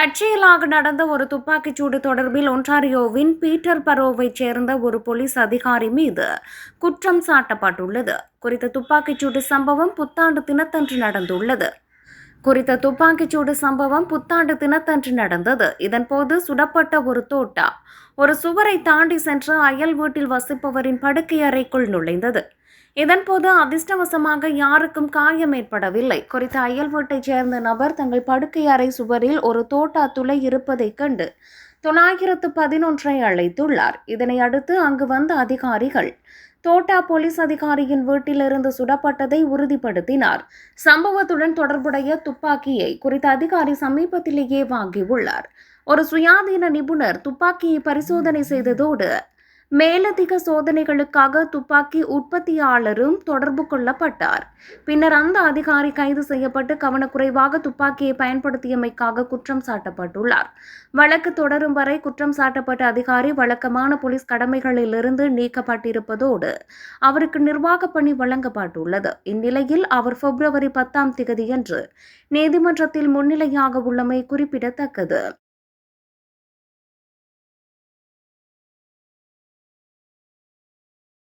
தற்செயலாக நடந்த ஒரு துப்பாக்கிச்சூடு தொடர்பில் ஒன்டாரியோவின் பீட்டர் பரோவைச் சேர்ந்த ஒரு போலீஸ் அதிகாரி மீது குற்றம் சாட்டப்பட்டுள்ளது. குறித்த துப்பாக்கிச்சூடு சம்பவம் புத்தாண்டு தினத்தன்று நடந்தது. இதன்போது சுடப்பட்ட ஒரு தோட்டா ஒரு சுவரை தாண்டி சென்று அயல் வீட்டில் வசிப்பவரின் படுக்கை அறைக்குள் நுழைந்தது. இதன்போது அதிர்ஷ்டவசமாக யாருக்கும் காயம் ஏற்படவில்லை. குறித்த அயல் வீட்டைச் சேர்ந்த நபர் தங்கள் படுக்கை அறை சுவரில் ஒரு தோட்டா துளை இருப்பதைக் கண்டு 911 அழைத்துள்ளார். இதனை அடுத்து அங்கு வந்த அதிகாரிகள் தோட்டா போலீஸ் அதிகாரியின் வீட்டிலிருந்து சுடப்பட்டதை உறுதிப்படுத்தினார். சம்பவத்துடன் தொடர்புடைய துப்பாக்கியை குறித்த அதிகாரி சமீபத்திலேயே வாங்கியுள்ளார். ஒரு சுயாதீன நிபுணர் துப்பாக்கியை பரிசோதனை செய்ததோடு மேலதிக சோதனைகளுக்காக துப்பாக்கி உற்பத்தியாளரும் தொடர்பு கொள்ளப்பட்டார். பின்னர் அந்த அதிகாரி கைது செய்யப்பட்டு கவனக்குறைவாக துப்பாக்கியை பயன்படுத்தியமைக்காக குற்றம் சாட்டப்பட்டுள்ளார். வழக்கு தொடரும் வரை குற்றம் சாட்டப்பட்ட அதிகாரி வழக்கமான போலீஸ் கடமைகளிலிருந்து நீக்கப்பட்டிருப்பதோடு அவருக்கு நிர்வாக பணி வழங்கப்பட்டுள்ளது. இந்நிலையில் அவர் February 10 நீதிமன்றத்தில் முன்னிலையாக உள்ளமை குறிப்பிடத்தக்கது.